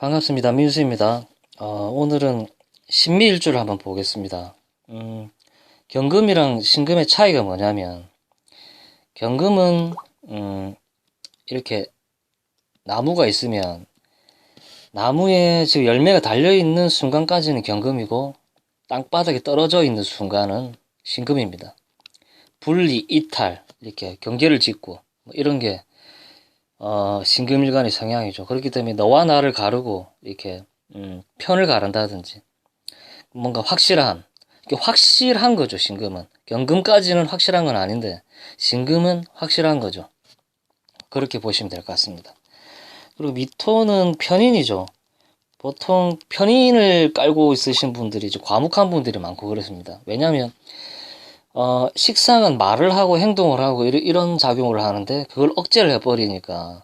반갑습니다. 민수입니다. 오늘은 신미일주를 한번 보겠습니다. 경금이랑 신금의 차이가 뭐냐면, 경금은, 이렇게 나무가 있으면, 나무에 지금 열매가 달려있는 순간까지는 경금이고, 땅바닥에 떨어져 있는 순간은 신금입니다. 분리, 이탈, 이렇게 경계를 짓고, 뭐 이런 게, 신금일간의 성향이죠. 그렇기 때문에 너와 나를 가르고, 이렇게, 편을 가른다든지, 뭔가 확실한, 이게 확실한 거죠, 신금은. 경금까지는 확실한 건 아닌데, 신금은 확실한 거죠. 그렇게 보시면 될 것 같습니다. 그리고 미토는 편인이죠. 보통 편인을 깔고 있으신 분들이 이제 과묵한 분들이 많고 그렇습니다. 왜냐하면 식상은 말을 하고 행동을 하고 이런 작용을 하는데 그걸 억제를 해버리니까,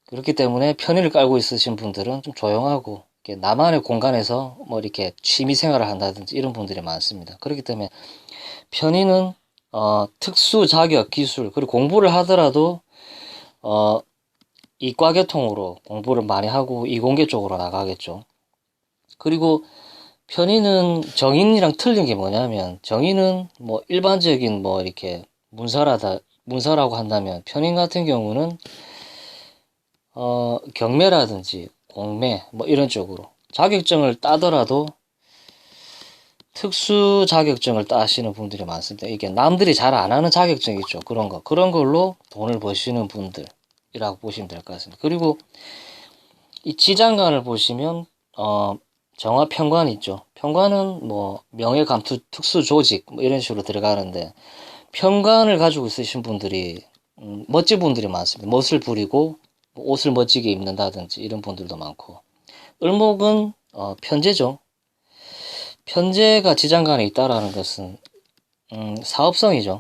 그렇기 때문에 편의를 깔고 있으신 분들은 좀 조용하고 이렇게 나만의 공간에서 뭐 이렇게 취미 생활을 한다든지 이런 분들이 많습니다. 그렇기 때문에 편의는 특수 자격 기술 그리고 공부를 하더라도 어, 이과계통으로 공부를 많이 하고 이공계 쪽으로 나가겠죠. 그리고 편의는 정인이랑 틀린 게 뭐냐면, 정인은 뭐 일반적인 뭐 이렇게 문서라고 한다면, 편인 같은 경우는 경매라든지 공매 뭐 이런 쪽으로 자격증을 따더라도 특수 자격증을 따시는 분들이 많습니다. 이게 남들이 잘 안 하는 자격증 있죠. 그런 걸로 돈을 버시는 분들이라고 보시면 될 것 같습니다. 그리고 이 지장간을 보시면 정화 편관이 있죠. 편관은 뭐 명예감투 특수 조직 뭐 이런 식으로 들어가는데, 편관을 가지고 있으신 분들이 멋진 분들이 많습니다. 멋을 부리고 뭐 옷을 멋지게 입는다든지 이런 분들도 많고, 을목은 편제죠. 편제가 지장간에 있다라는 것은 사업성이죠.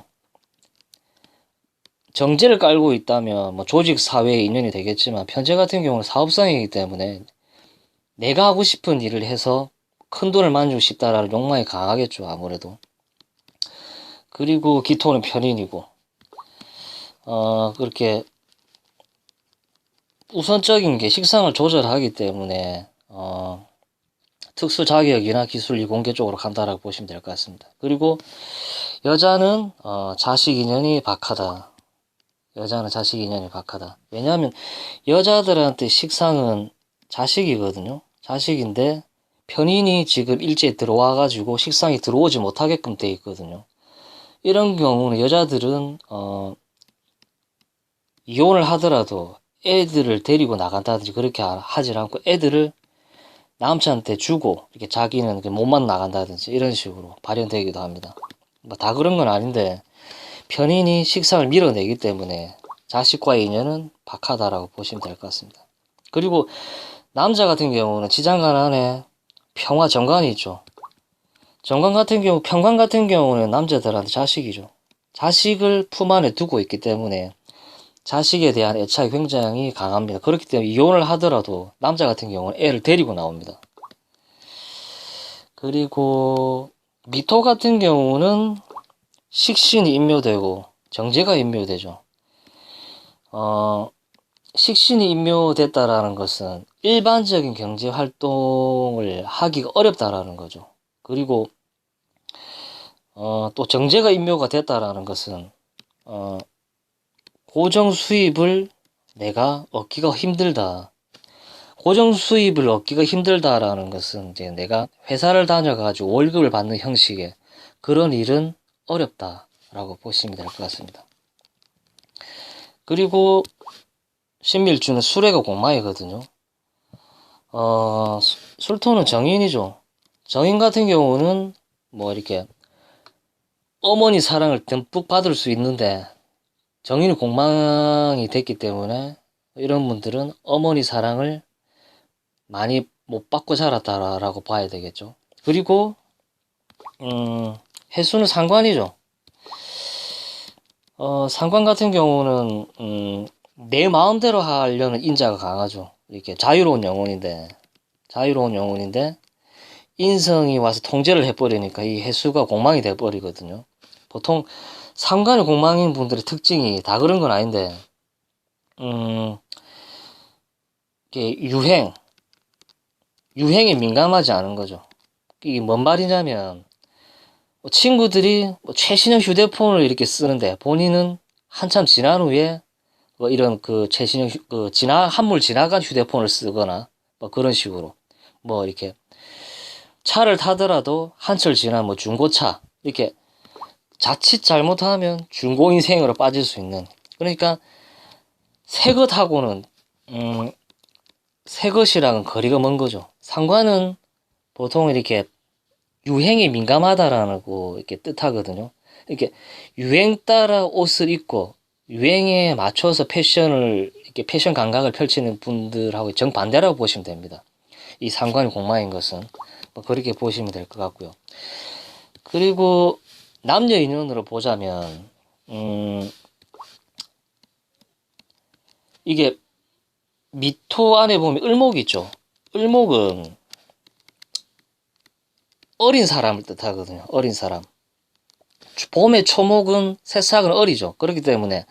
정제를 깔고 있다면 뭐 조직 사회에 인연이 되겠지만, 편제 같은 경우는 사업성이기 때문에 내가 하고 싶은 일을 해서 큰 돈을 만들고 싶다라는 욕망이 강하겠죠, 아무래도. 그리고 기토는 편인이고, 그렇게 우선적인 게 식상을 조절하기 때문에 특수 자격이나 기술 이공계 쪽으로 간다라고 보시면 될 것 같습니다. 그리고 여자는 자식 인연이 박하다. 여자는 자식 인연이 박하다. 왜냐하면 여자들한테 식상은 자식이거든요. 자식인데 편인이 지금 일제에 들어와가지고 식상이 들어오지 못하게끔 돼 있거든요. 이런 경우는 여자들은 이혼을 하더라도 애들을 데리고 나간다든지 그렇게 하질 않고, 애들을 남자한테 주고 이렇게 자기는 몸만 나간다든지 이런 식으로 발현되기도 합니다. 뭐 다 그런 건 아닌데, 편인이 식상을 밀어내기 때문에 자식과의 인연은 박하다라고 보시면 될 것 같습니다. 그리고 남자 같은 경우는 지장간 안에 평화 정관이 있죠. 평관 같은 경우는 남자들한테 자식이죠. 자식을 품 안에 두고 있기 때문에 자식에 대한 애착이 굉장히 강합니다. 그렇기 때문에 이혼을 하더라도 남자 같은 경우는 애를 데리고 나옵니다. 그리고 미토 같은 경우는 식신이 인묘되고 정제가 인묘되죠. 식신이 인묘됐다라는 것은 일반적인 경제 활동을 하기가 어렵다라는 거죠. 그리고 또 정제가 인묘가 됐다라는 것은 고정 수입을 내가 얻기가 힘들다. 고정 수입을 얻기가 힘들다라는 것은 이제 내가 회사를 다녀가지고 월급을 받는 형식의 그런 일은 어렵다라고 보시면 될 것 같습니다. 그리고 신밀주는 수레가 공망이거든요. 술토는 정인이죠. 정인 같은 경우는 뭐 이렇게 어머니 사랑을 듬뿍 받을 수 있는데, 정인이 공망이 됐기 때문에 이런 분들은 어머니 사랑을 많이 못 받고 자랐다라고 봐야 되겠죠. 그리고 해수는 상관이죠. 상관 같은 경우는 내 마음대로 하려는 인자가 강하죠. 이렇게 자유로운 영혼인데 인성이 와서 통제를 해버리니까 이 해수가 공망이 돼버리거든요. 보통 상관이 공망인 분들의 특징이 다 그런 건 아닌데, 이게 유행, 유행에 민감하지 않은 거죠. 이게 뭔 말이냐면 친구들이 최신형 휴대폰을 이렇게 쓰는데 본인은 한참 지난 후에 이런 그 최신형 한물 지나간 휴대폰을 쓰거나 그런 식으로 이렇게 차를 타더라도 한철 지난 중고차 이렇게 자칫 잘못하면 중고 인생으로 빠질 수 있는, 그러니까 새 것하고는 새 것이랑은 거리가 먼 거죠. 상관은 보통 이렇게 유행에 민감하다라고 이렇게 뜻하거든요. 이렇게 유행 따라 옷을 입고 유행에 맞춰서 패션 감각을 펼치는 분들하고 정반대라고 보시면 됩니다. 이 상관이 공마인 것은 그렇게 보시면 될 것 같고요. 그리고 남녀 인연으로 보자면 이게 미토 안에 보면 을목이 있죠. 을목은 어린 사람을 뜻하거든요. 어린 사람. 봄의 초목은 새싹은 어리죠. 그렇기 때문에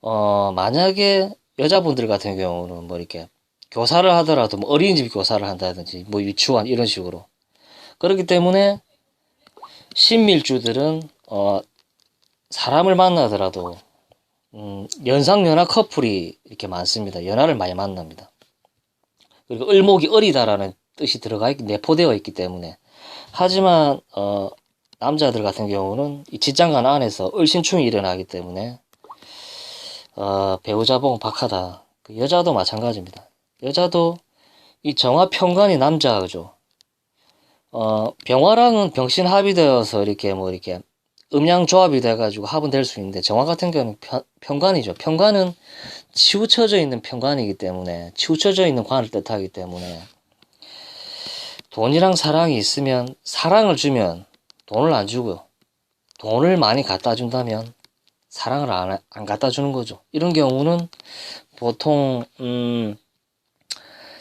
만약에 여자분들 같은 경우는 이렇게 교사를 하더라도 어린이집 교사를 한다든지 유치원 이런 식으로, 그렇기 때문에 신밀주들은 사람을 만나더라도 연상연하 커플이 이렇게 많습니다. 연하를 많이 만납니다. 그리고 을목이 어리다라는 뜻이 내포되어 있기 때문에. 하지만 남자들 같은 경우는 이 직장관 안에서 을신충이 일어나기 때문에 배우자 보고 박하다. 여자도 마찬가지입니다. 여자도 이 정화편관이 남자죠. 병화랑은 병신합이 되어서 이렇게 음양조합이 돼가지고 합은 될 수 있는데, 정화 같은 경우는 편관이죠. 편관은 치우쳐져 있는 편관이기 때문에, 치우쳐져 있는 관을 뜻하기 때문에, 돈이랑 사랑이 있으면 사랑을 주면 돈을 안 주고요. 돈을 많이 갖다 준다면 사랑을 안 갖다 주는 거죠. 이런 경우는 보통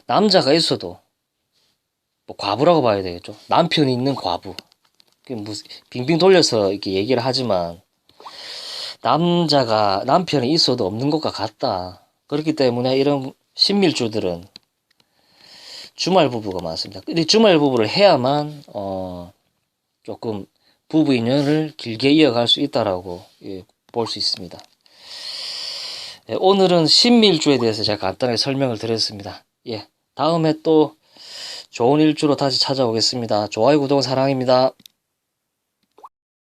남자가 있어도 과부라고 봐야 되겠죠. 남편이 있는 과부. 빙빙 돌려서 이렇게 얘기를 하지만 남편이 있어도 없는 것과 같다. 그렇기 때문에 이런 신밀주들은 주말 부부가 많습니다. 근데 주말 부부를 해야만 조금 부부 인연을 길게 이어갈 수 있다라고 볼 수 있습니다. 오늘은 신밀주에 대해서 제가 간단하게 설명을 드렸습니다. 다음에 또 좋은 일주로 다시 찾아오겠습니다. 좋아요, 구독, 사랑입니다.